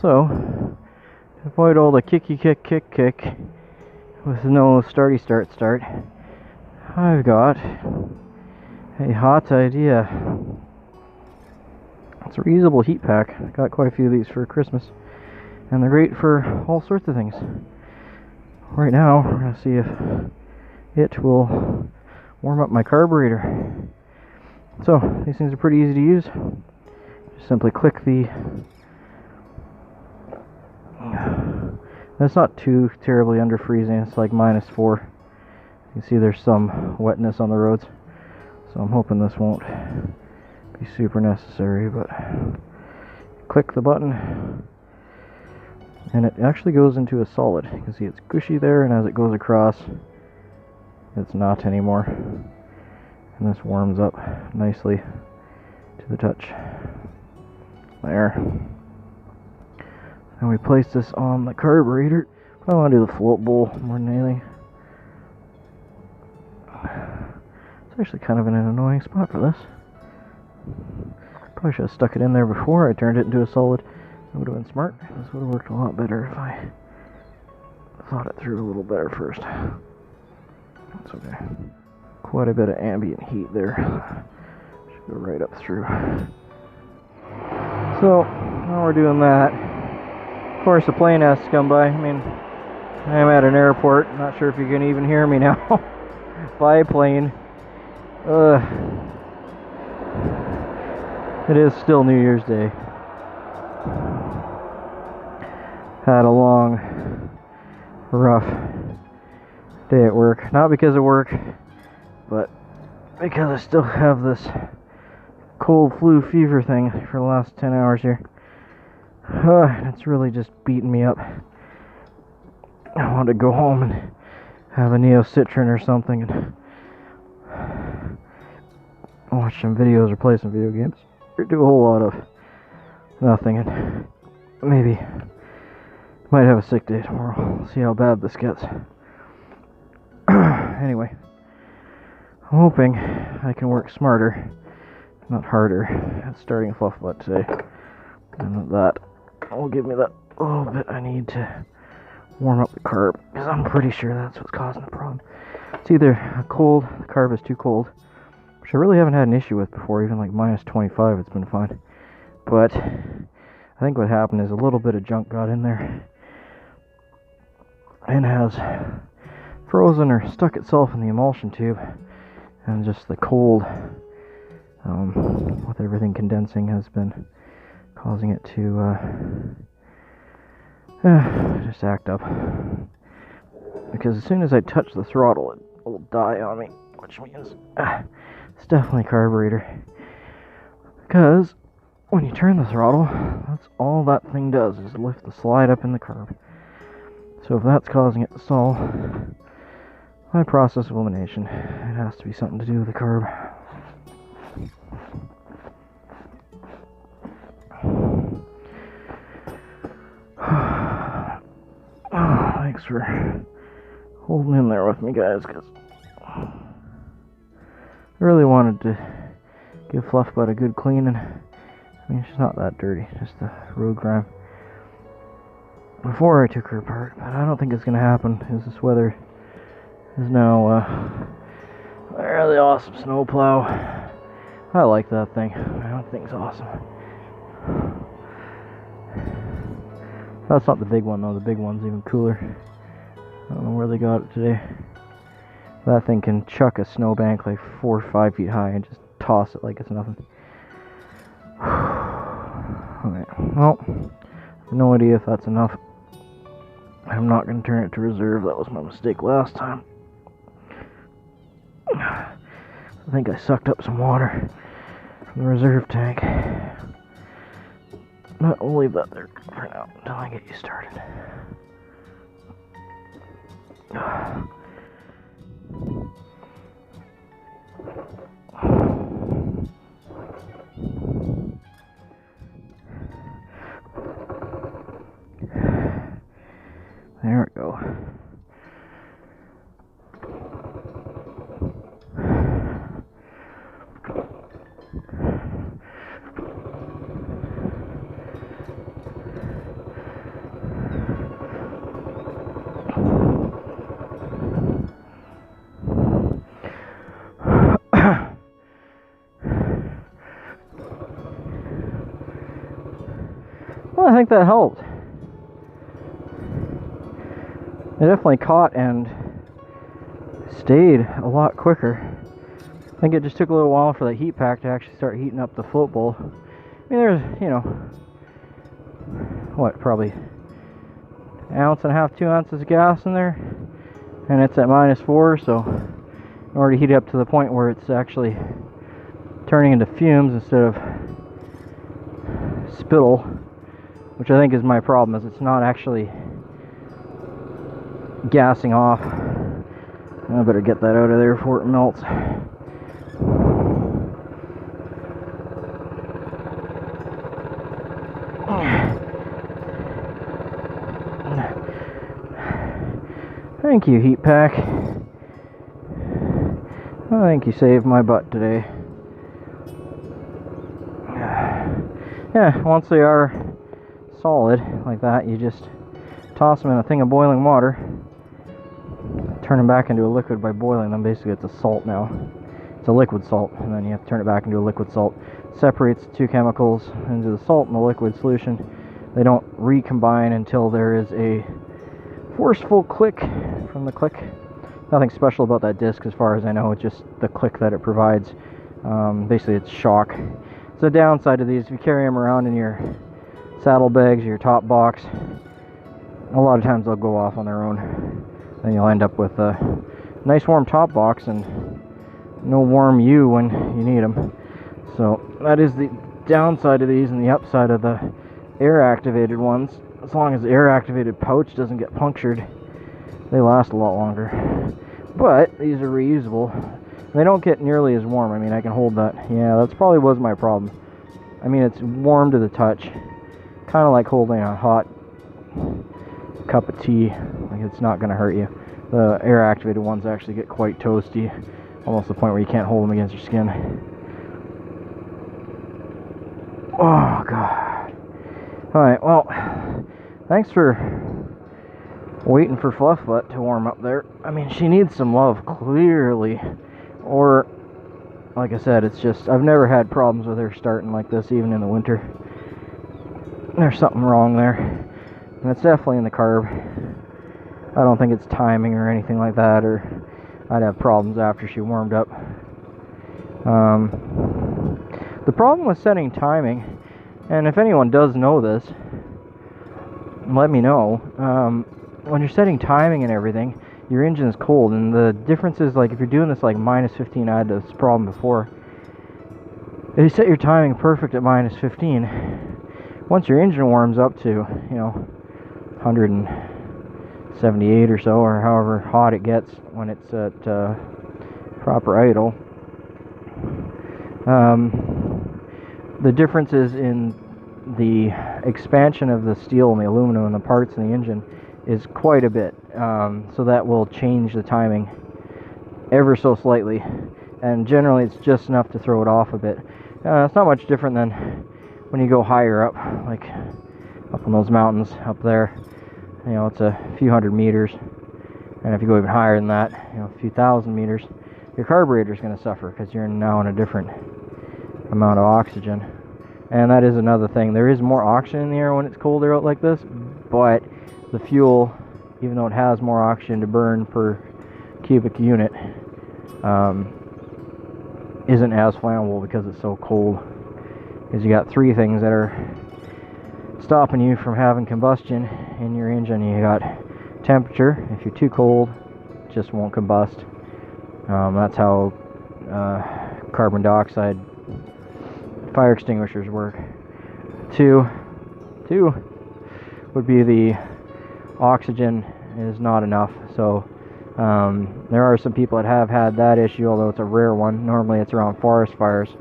So, to avoid all the kick with no start, I've got a hot idea. It's a reusable heat pack. I got quite a few of these for Christmas, and they're great for all sorts of things. Right now, we're going to see if it will warm up my carburetor. So, these things are pretty easy to use. Just simply click the... It's not too terribly under freezing, it's like -4. You can see there's some wetness on the roads, so I'm hoping this won't be super necessary, but click the button and it actually goes into a solid. You can see it's gushy there, and as it goes across it's not anymore, and this warms up nicely to the touch there. And we place this on the carburetor. I want to do the float bowl more than anything. It's actually kind of an annoying spot for this. Probably should have stuck it in there before I turned it into a solid. That would have been smart. This would have worked a lot better if I thought it through a little better first. That's okay. Quite a bit of ambient heat there. Should go right up through. So, now we're doing that. Of course, a plane has to come by. I mean, I am at an airport. Not sure if you can even hear me now. Biplane. It is still New Year's Day. Had a long, rough day at work. Not because of work, but because I still have this cold flu fever thing for the last 10 hours here. It's really just beating me up. I want to go home and have a Neocitrin or something and watch some videos or play some video games, or do a whole lot of nothing, and maybe might have a sick day tomorrow. See how bad this gets. Anyway, I'm hoping I can work smarter, not harder, at starting a fluff butt today, and that will give me that little bit I need to warm up the carb, because I'm pretty sure that's what's causing the problem. It's either the carb is too cold, which I really haven't had an issue with before. Even like -25, it's been fine. But I think what happened is a little bit of junk got in there and has frozen or stuck itself in the emulsion tube, and just the cold with everything condensing has been causing it to just act up. Because as soon as I touch the throttle, it will die on me, which means it's definitely carburetor. Because when you turn the throttle, that's all that thing does, is lift the slide up in the carb. So if that's causing it to stall, by process of elimination, it has to be something to do with the carb. Thanks for holding in there with me, guys, because I really wanted to give Fluffbutt a good clean, and I mean, she's not that dirty, just the road grime before I took her apart, but I don't think it's going to happen, because this weather is now a really awesome snowplow. I like that thing. That thing's awesome. That's not the big one, though. The big one's even cooler. I don't know where they got it today. That thing can chuck a snowbank like 4 or 5 feet high and just toss it like it's nothing. Okay, well, I have no idea if that's enough. I'm not going to turn it to reserve. That was my mistake last time. I think I sucked up some water from the reserve tank. But we'll leave that there for now until I get you started. There we go. Well, I think that helped. It definitely caught and stayed a lot quicker. I think it just took a little while for that heat pack to actually start heating up the float bowl. I mean, there's, you know, what, probably an ounce and a half, 2 ounces of gas in there, and it's at -4, so in order to heat it up to the point where it's actually turning into fumes instead of spittle, which I think is my problem, is it's not actually gassing off. I better get that out of there before it melts. Thank you, heat pack. I think you saved my butt today. Yeah, once they are solid like that, you just toss them in a thing of boiling water, turn them back into a liquid by boiling them. Basically, it's a salt now. It's a liquid salt, and then you have to turn it back into a liquid salt. Separates the two chemicals into the salt and the liquid solution. They don't recombine until there is a forceful click from the click. Nothing special about that disc as far as I know, it's just the click that it provides. Basically, it's shock. It's the downside of these. If you carry them around in your saddlebags or your top box, a lot of times they'll go off on their own. Then you'll end up with a nice warm top box and no warm you when you need them. So that is the downside of these, and the upside of the air-activated ones. As long as the air-activated pouch doesn't get punctured, they last a lot longer. But these are reusable. They don't get nearly as warm. I mean, I can hold that. Yeah, that's probably was my problem. I mean, it's warm to the touch. Kind of like holding a hot cup of tea. Like, it's not going to hurt you. The air-activated ones actually get quite toasty. Almost to the point where you can't hold them against your skin. Oh, God. Alright, well, thanks for waiting for Fluffbutt to warm up there. I mean, she needs some love, clearly. Or, like I said, it's just, I've never had problems with her starting like this, even in the winter. There's something wrong there. And it's definitely in the carb. I don't think it's timing or anything like that, or I'd have problems after she warmed up. The problem with setting timing, and if anyone does know this, let me know. When you're setting timing and everything, your engine is cold, and the difference is, like, if you're doing this like -15, I had this problem before. If you set your timing perfect at -15, once your engine warms up to, you know, 178 or so, or however hot it gets when it's at proper idle, the difference is in the expansion of the steel and the aluminum and the parts in the engine is quite a bit. So that will change the timing ever so slightly, and generally it's just enough to throw it off a bit. It's not much different than when you go higher up, like up on those mountains up there. You know, it's a few hundred meters, and if you go even higher than that, you know, a few thousand meters, your carburetor is going to suffer because you're now in a different amount of oxygen. And that is another thing. There is more oxygen in the air when it's colder out like this, but the fuel, even though it has more oxygen to burn per cubic unit, isn't as flammable because it's so cold. Because you got three things that are stopping you from having combustion in your engine. You got temperature. If you're too cold, it just won't combust. That's how carbon dioxide fire extinguishers work. Two would be the oxygen is not enough. So there are some people that have had that issue, although it's a rare one. Normally it's around forest fires,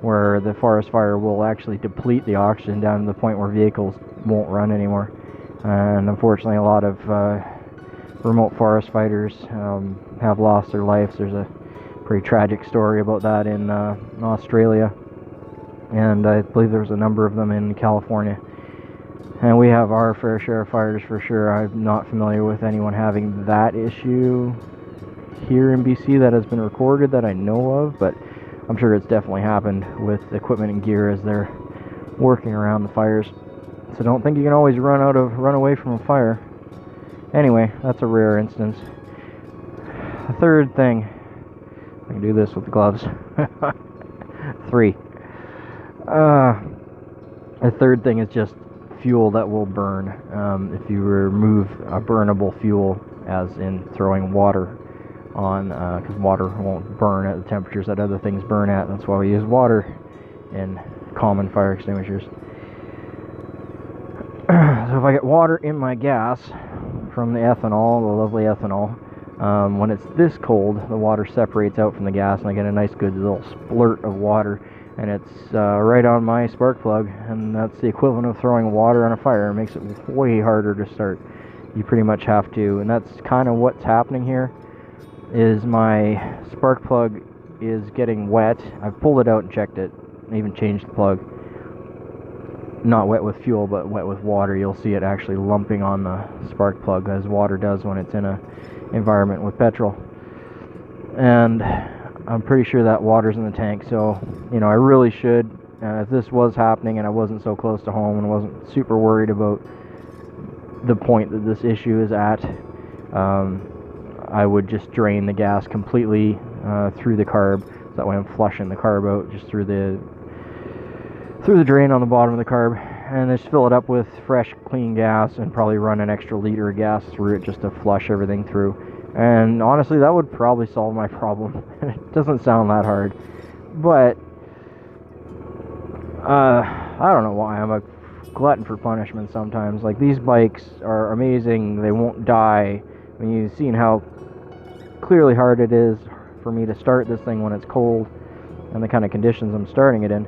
where the forest fire will actually deplete the oxygen down to the point where vehicles won't run anymore. And unfortunately, a lot of remote forest fighters have lost their lives. There's a pretty tragic story about that in Australia, and I believe there's a number of them in California. And we have our fair share of fires for sure. I'm not familiar with anyone having that issue here in BC that has been recorded that I know of, but I'm sure it's definitely happened with equipment and gear as they're working around the fires. So don't think you can always run away from a fire. Anyway, that's a rare instance. The third thing, I can do this with the gloves. 3. The third thing is just fuel that will burn. If you remove a burnable fuel, as in throwing water on, because water won't burn at the temperatures that other things burn at. That's why we use water in common fire extinguishers. So if I get water in my gas from the ethanol, the lovely ethanol, when it's this cold, the water separates out from the gas and I get a nice good little splurt of water, and it's right on my spark plug, and that's the equivalent of throwing water on a fire. It makes it way harder to start. You pretty much have to, and that's kind of what's happening here, is my spark plug is getting wet. I've pulled it out and checked it, even changed the plug. Not wet with fuel, but wet with water. You'll see it actually lumping on the spark plug, as water does when it's in a environment with petrol. And I'm pretty sure that water's in the tank, so you know, I really should, if this was happening and I wasn't so close to home and wasn't super worried about the point that this issue is at, I would just drain the gas completely through the carb, so that way I'm flushing the carb out just through the drain on the bottom of the carb, and just fill it up with fresh clean gas and probably run an extra liter of gas through it just to flush everything through. And honestly, that would probably solve my problem. It doesn't sound that hard, but I don't know why. I'm a glutton for punishment sometimes. Like, these bikes are amazing. They won't die. I mean, you've seen how clearly hard it is for me to start this thing when it's cold and the kind of conditions I'm starting it in.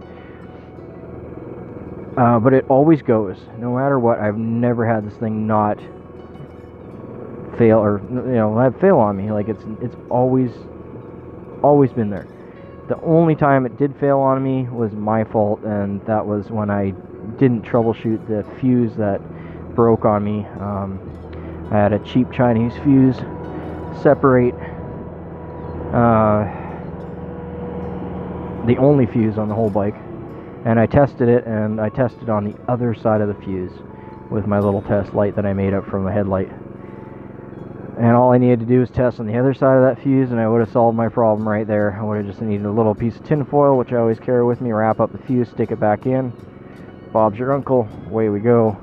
But it always goes, no matter what. I've never had this thing not fail, or you know, fail on me. Like, it's always been there. The only time it did fail on me was my fault, and that was when I didn't troubleshoot the fuse that broke on me. I had a cheap Chinese fuse separate, the only fuse on the whole bike. And I tested it, and I tested on the other side of the fuse with my little test light that I made up from the headlight. And all I needed to do was test on the other side of that fuse, and I would have solved my problem right there. I would have just needed a little piece of tin foil, which I always carry with me, wrap up the fuse, stick it back in. Bob's your uncle, away we go.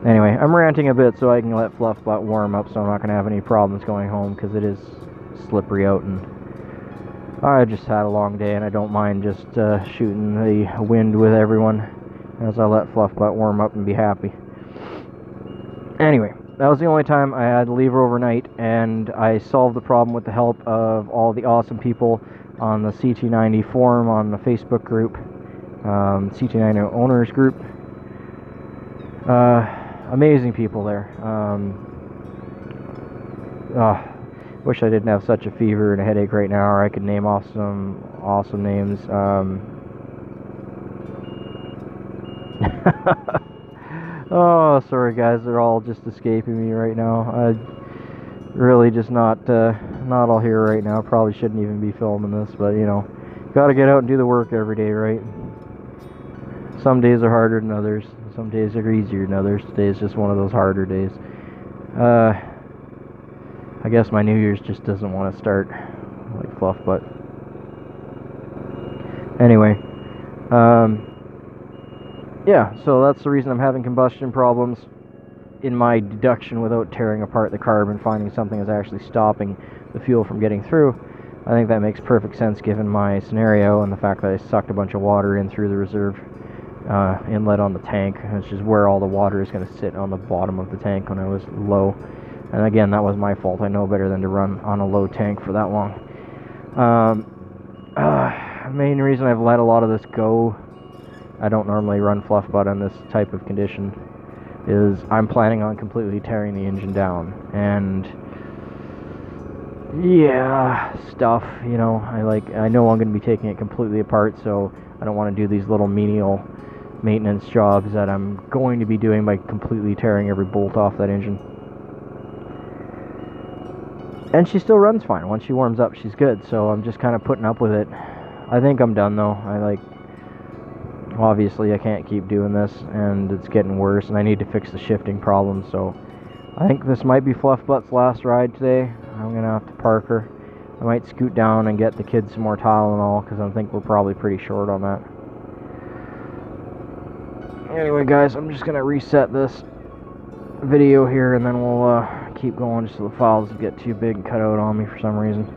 Anyway, I'm ranting a bit so I can let Fluffbutt warm up, so I'm not going to have any problems going home, because it is slippery out, and I just had a long day, and I don't mind just shooting the wind with everyone as I let Fluffbutt warm up and be happy. Anyway, that was the only time I had to leave her overnight, and I solved the problem with the help of all the awesome people on the CT90 forum on the Facebook group, CT90 owners group. Amazing people there. Wish I didn't have such a fever and a headache right now, or I could name off some awesome names. Oh, sorry guys, they're all just escaping me right now. I really just not all here right now. Probably shouldn't even be filming this, but you know, gotta get out and do the work every day, right? Some days are harder than others. Some days are easier than others. Today is just one of those harder days. I guess my New Year's just doesn't want to start like Fluffbutt. Anyway, yeah, so that's the reason I'm having combustion problems in my deduction without tearing apart the carb and finding something that's actually stopping the fuel from getting through. I think that makes perfect sense given my scenario and the fact that I sucked a bunch of water in through the reserve inlet on the tank, which is where all the water is going to sit, on the bottom of the tank when I was low. And again, that was my fault. I know better than to run on a low tank for that long. The main reason I've let a lot of this go, I don't normally run Fluffbutt on this type of condition, is I'm planning on completely tearing the engine down. And yeah, stuff, you know, I know I'm going to be taking it completely apart, so I don't want to do these little menial maintenance jobs that I'm going to be doing by completely tearing every bolt off that engine. And she still runs fine. Once she warms up, she's good. So I'm just kind of putting up with it. I think I'm done though. Obviously I can't keep doing this, and it's getting worse, and I need to fix the shifting problem. So I think this might be Fluff Butt's last ride today. I'm gonna have to park her. I might scoot down and get the kids some more Tylenol, because I think we're probably pretty short on that. Anyway guys, I'm just gonna reset this video here, and then we'll keep going just so the files get too big and cut out on me for some reason.